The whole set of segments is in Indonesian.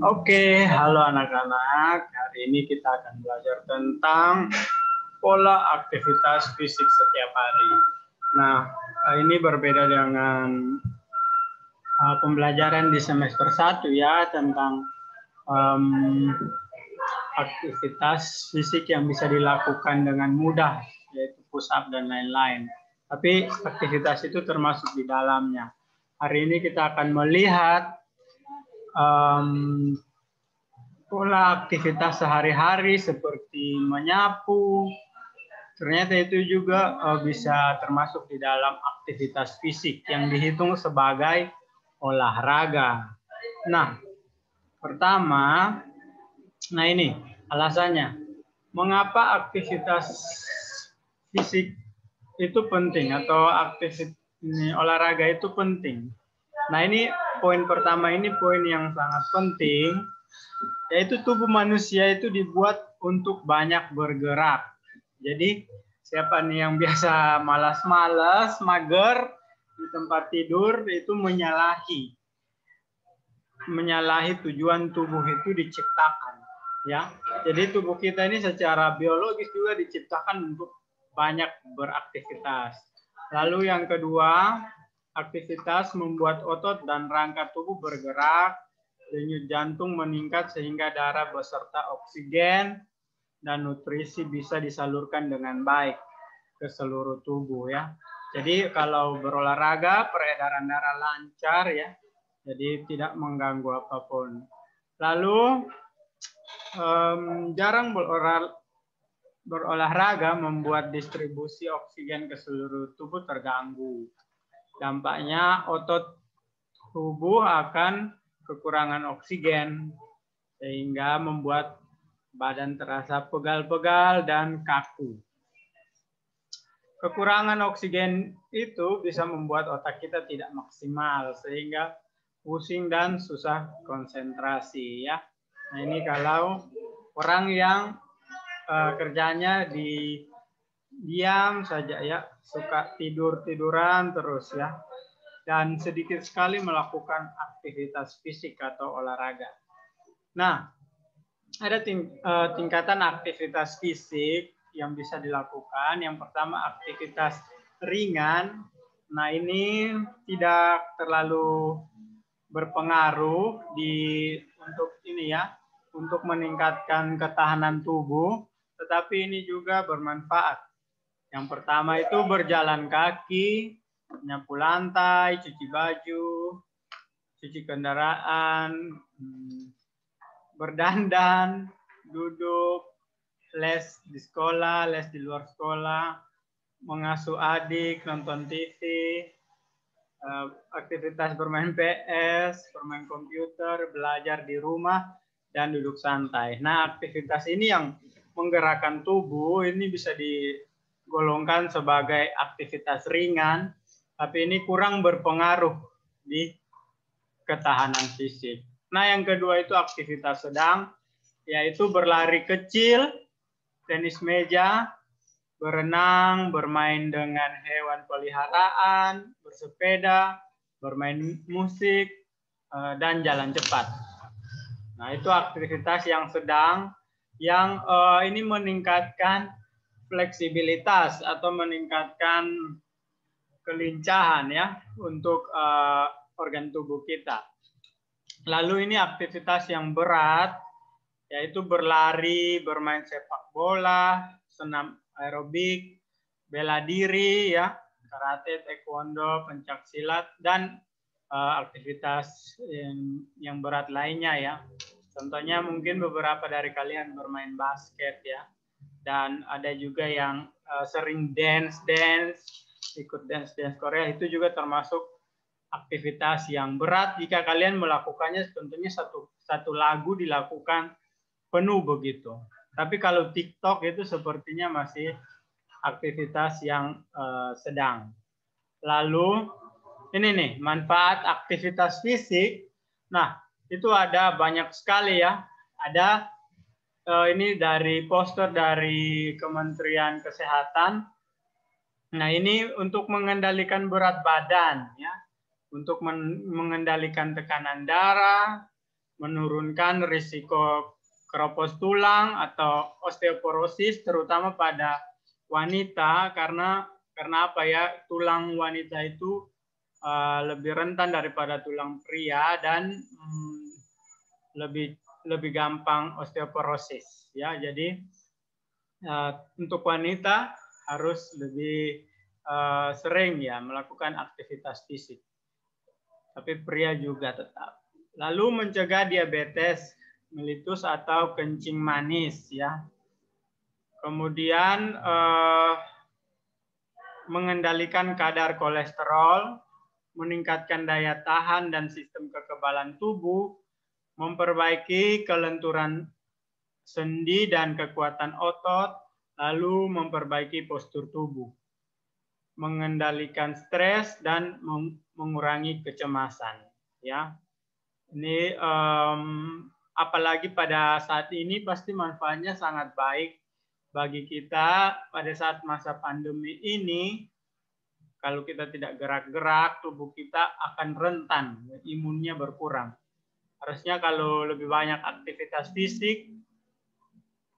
Oke, halo anak-anak. Hari ini kita akan belajar tentang pola aktivitas fisik setiap hari. Nah, ini berbeda dengan pembelajaran di semester 1 ya, tentang aktivitas fisik yang bisa dilakukan dengan mudah, yaitu push up dan lain-lain. Tapi aktivitas itu termasuk di dalamnya. Hari ini kita akan melihat pola aktivitas sehari-hari seperti menyapu. Ternyata itu juga bisa termasuk di dalam aktivitas fisik yang dihitung sebagai olahraga. Nah, pertama, nah ini alasannya. Mengapa aktivitas fisik itu penting atau aktivitas olahraga itu penting? Nah, ini poin pertama, ini poin yang sangat penting, yaitu tubuh manusia itu dibuat untuk banyak bergerak. Jadi siapa nih yang biasa malas-malas, mager di tempat tidur, itu menyalahi tujuan tubuh itu diciptakan, ya. Jadi tubuh kita ini secara biologis juga diciptakan untuk banyak beraktivitas. Lalu yang kedua, aktivitas membuat otot dan rangka tubuh bergerak, denyut jantung meningkat sehingga darah beserta oksigen dan nutrisi bisa disalurkan dengan baik ke seluruh tubuh ya. Jadi kalau berolahraga peredaran darah lancar ya. Jadi tidak mengganggu apapun. Lalu jarang berolahraga membuat distribusi oksigen ke seluruh tubuh terganggu. Dampaknya otot tubuh akan kekurangan oksigen sehingga membuat badan terasa pegal-pegal dan kaku. Kekurangan oksigen itu bisa membuat otak kita tidak maksimal sehingga pusing dan susah konsentrasi ya. Nah, ini kalau orang yang kerjanya di diam saja ya, suka tiduran terus ya. Dan sedikit sekali melakukan aktivitas fisik atau olahraga. Nah, ada tingkatan aktivitas fisik yang bisa dilakukan. Yang pertama aktivitas ringan. Nah, ini tidak terlalu berpengaruh untuk ini ya, untuk meningkatkan ketahanan tubuh, tetapi ini juga bermanfaat. Yang pertama itu berjalan kaki, menyapu lantai, cuci baju, cuci kendaraan, berdandan, duduk, les di sekolah, les di luar sekolah, mengasuh adik, nonton TV, aktivitas bermain PS, bermain komputer, belajar di rumah, dan duduk santai. Nah, aktivitas ini yang menggerakkan tubuh ini bisa digolongkan sebagai aktivitas ringan, tapi ini kurang berpengaruh di ketahanan fisik. Nah, yang kedua itu aktivitas sedang, yaitu berlari kecil, tenis meja, berenang, bermain dengan hewan peliharaan, bersepeda, bermain musik, dan jalan cepat. Nah, itu aktivitas yang sedang, yang ini meningkatkan fleksibilitas atau meningkatkan kelincahan ya untuk organ tubuh kita. Lalu ini aktivitas yang berat, yaitu berlari, bermain sepak bola, senam aerobik, bela diri, ya, karate, taekwondo, pencak silat, dan aktivitas yang berat lainnya ya. Contohnya mungkin beberapa dari kalian bermain basket ya, dan ada juga yang sering dance, ikut dance Korea, itu juga termasuk aktivitas yang berat jika kalian melakukannya. Tentunya satu lagu dilakukan penuh begitu. Tapi kalau TikTok itu sepertinya masih aktivitas yang sedang. Lalu ini nih manfaat aktivitas fisik. Nah, itu ada banyak sekali ya. Ada ini dari poster dari Kementerian Kesehatan. Nah, ini untuk mengendalikan berat badan ya. Untuk mengendalikan tekanan darah, menurunkan risiko keropos tulang atau osteoporosis terutama pada wanita karena apa ya, tulang wanita itu lebih rentan daripada tulang pria dan lebih gampang osteoporosis ya. Jadi untuk wanita harus lebih sering ya melakukan aktivitas fisik. Tapi pria juga tetap. Lalu mencegah diabetes mellitus atau kencing manis ya. Kemudian mengendalikan kadar kolesterol, meningkatkan daya tahan dan sistem kekebalan tubuh, memperbaiki kelenturan sendi dan kekuatan otot, lalu memperbaiki postur tubuh, mengendalikan stres dan mengurangi kecemasan. Ya, ini apalagi pada saat ini pasti manfaatnya sangat baik bagi kita pada saat masa pandemi ini. Kalau kita tidak gerak-gerak, tubuh kita akan rentan, imunnya berkurang. Harusnya kalau lebih banyak aktivitas fisik,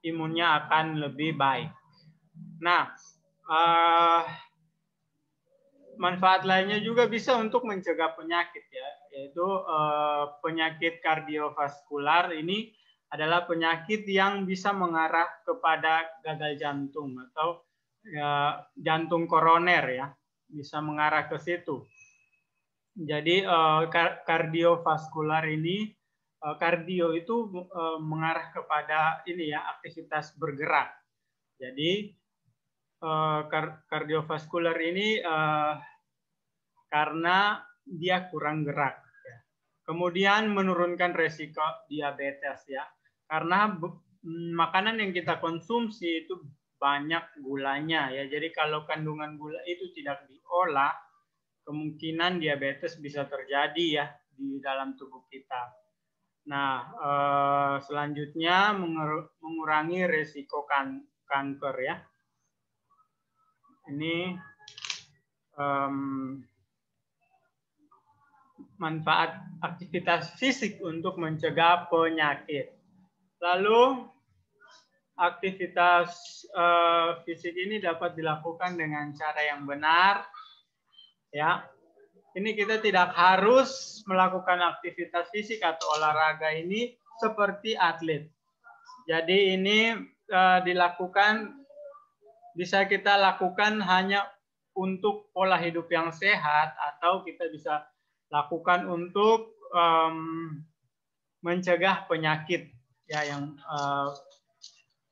imunnya akan lebih baik. Nah, manfaat lainnya juga bisa untuk mencegah penyakit ya, yaitu penyakit kardiovaskular. Ini adalah penyakit yang bisa mengarah kepada gagal jantung atau jantung koroner ya, bisa mengarah ke situ. Jadi kardiovaskular ini, kardio itu mengarah kepada ini ya, aktivitas bergerak. Jadi kardiovaskular ini karena dia kurang gerak. Ya. Kemudian menurunkan resiko diabetes ya, karena makanan yang kita konsumsi itu banyak gulanya ya. Jadi kalau kandungan gula itu tidak diolah, kemungkinan diabetes bisa terjadi ya di dalam tubuh kita. Nah, selanjutnya mengurangi resiko kanker ya. Ini manfaat aktivitas fisik untuk mencegah penyakit. Lalu aktivitas fisik ini dapat dilakukan dengan cara yang benar. Ya, ini kita tidak harus melakukan aktivitas fisik atau olahraga ini seperti atlet. Jadi ini bisa kita lakukan hanya untuk pola hidup yang sehat, atau kita bisa lakukan untuk mencegah penyakit ya, yang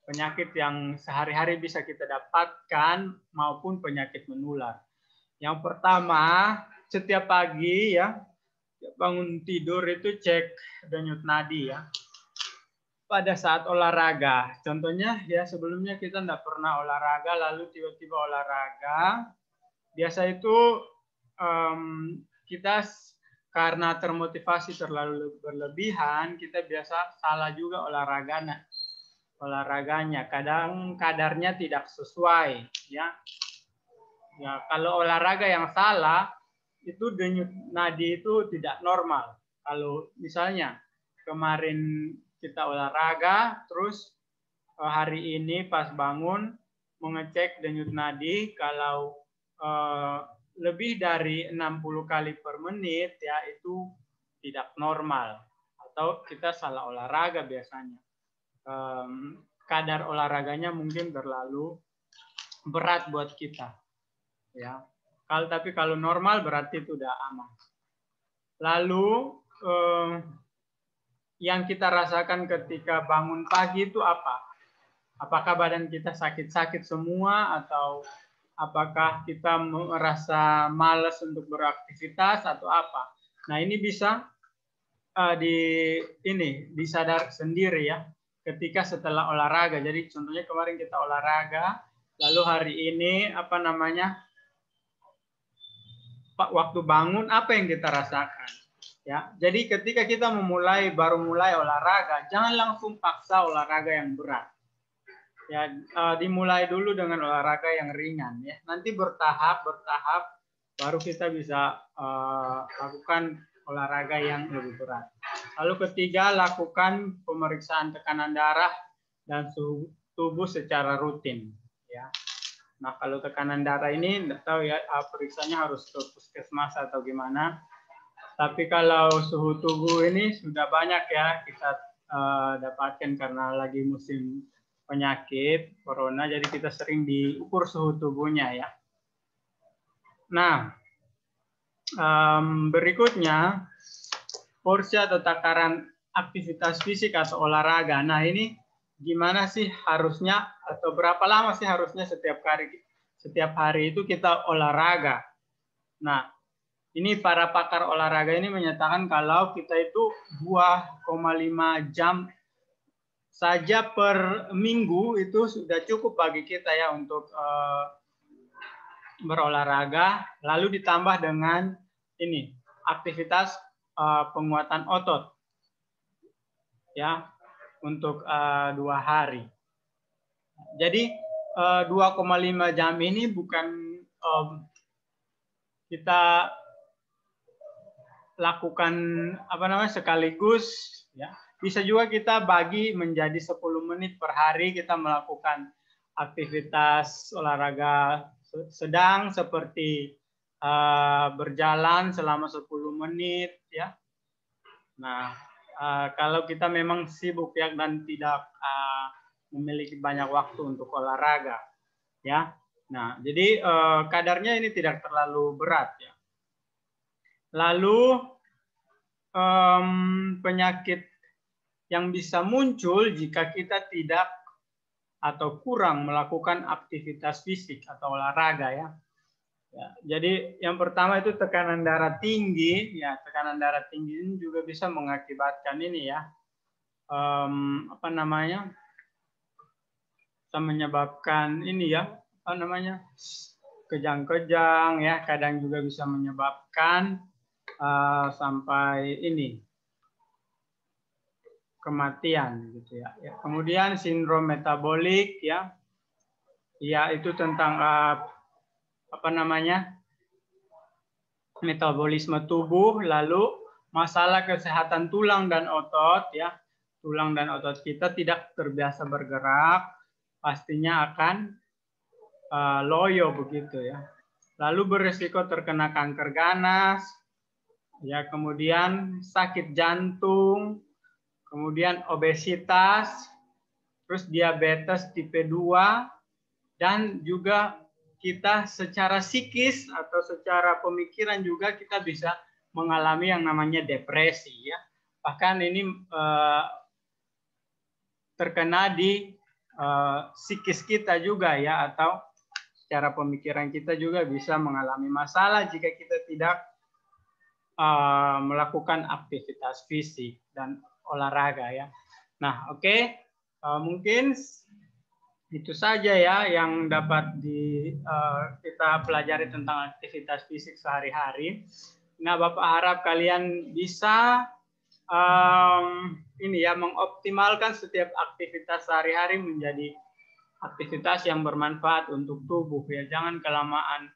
penyakit yang sehari-hari bisa kita dapatkan maupun penyakit menular. Yang pertama, setiap pagi ya bangun tidur itu cek denyut nadi ya. Pada saat olahraga, contohnya ya sebelumnya kita tidak pernah olahraga, lalu tiba-tiba olahraga, biasa itu kita karena termotivasi terlalu berlebihan, kita biasa salah juga olahraganya. Kadang kadarnya tidak sesuai ya. Ya, kalau olahraga yang salah itu denyut nadi itu tidak normal. Kalau misalnya kemarin kita olahraga, terus hari ini pas bangun mengecek denyut nadi, kalau lebih dari 60 kali per menit ya itu tidak normal, atau kita salah olahraga biasanya. Kadar olahraganya mungkin terlalu berat buat kita ya. Tapi kalau normal berarti itu udah aman. Lalu yang kita rasakan ketika bangun pagi itu apa? Apakah badan kita sakit-sakit semua, atau apakah kita merasa malas untuk beraktivitas atau apa? Nah, ini bisa disadar sendiri ya ketika setelah olahraga. Jadi contohnya kemarin kita olahraga, lalu hari ini waktu bangun apa yang kita rasakan? Ya, jadi ketika kita baru mulai olahraga, jangan langsung paksa olahraga yang berat. Ya, dimulai dulu dengan olahraga yang ringan ya. Nanti bertahap baru kita bisa lakukan olahraga yang lebih berat. Lalu ketiga, lakukan pemeriksaan tekanan darah dan suhu tubuh secara rutin. Ya. Nah, kalau tekanan darah ini tidak tahu ya, periksanya harus ke puskesmas atau gimana. Tapi kalau suhu tubuh ini sudah banyak ya kita dapatkan karena lagi musim penyakit corona, jadi kita sering diukur suhu tubuhnya ya. Nah, berikutnya porsi atau takaran aktivitas fisik atau olahraga. Nah, ini gimana sih harusnya atau berapa lama sih harusnya setiap hari itu kita olahraga. Nah, ini para pakar olahraga ini menyatakan kalau kita itu 2,5 jam saja per minggu itu sudah cukup bagi kita ya untuk berolahraga, lalu ditambah dengan ini aktivitas penguatan otot ya untuk 2 hari. Jadi 2,5 jam ini bukan kita lakukan sekaligus ya. Bisa juga kita bagi menjadi 10 menit per hari kita melakukan aktivitas olahraga sedang seperti berjalan selama 10 menit ya. Nah, kalau kita memang sibuk ya dan tidak memiliki banyak waktu untuk olahraga ya. Nah, jadi kadarnya ini tidak terlalu berat ya. Lalu penyakit yang bisa muncul jika kita tidak atau kurang melakukan aktivitas fisik atau olahraga ya. Ya, jadi yang pertama itu tekanan darah tinggi ya. Tekanan darah tinggi ini juga bisa mengakibatkan ini ya, bisa menyebabkan ini ya, kejang-kejang ya. Kadang juga bisa menyebabkan sampai ini kematian gitu ya. Kemudian sindrom metabolik ya. Ya, itu tentang metabolisme tubuh, lalu masalah kesehatan tulang dan otot ya. Tulang dan otot kita tidak terbiasa bergerak, pastinya akan loyo begitu ya. Lalu berisiko terkena kanker ganas, ya, kemudian sakit jantung, kemudian obesitas, terus diabetes tipe 2, dan juga kita secara psikis atau secara pemikiran juga kita bisa mengalami yang namanya depresi ya. Bahkan ini terkena di psikis kita juga ya, atau secara pemikiran kita juga bisa mengalami masalah jika kita tidak melakukan aktivitas fisik dan olahraga ya. Nah, oke. Mungkin itu saja ya yang dapat kita pelajari tentang aktivitas fisik sehari-hari. Nah, Bapak harap kalian bisa mengoptimalkan setiap aktivitas sehari-hari menjadi aktivitas yang bermanfaat untuk tubuh ya. Jangan kelamaan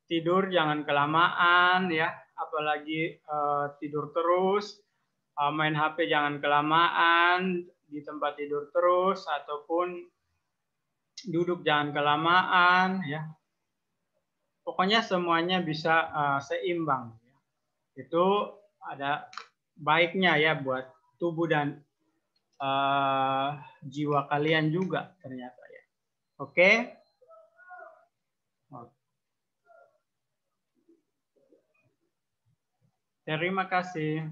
tidur, jangan kelamaan ya, apalagi tidur terus, main HP jangan kelamaan, di tempat tidur terus, ataupun duduk jangan kelamaan ya. Pokoknya semuanya bisa seimbang ya. Itu ada baiknya ya buat tubuh dan jiwa kalian juga ternyata ya. Oke. Terima kasih.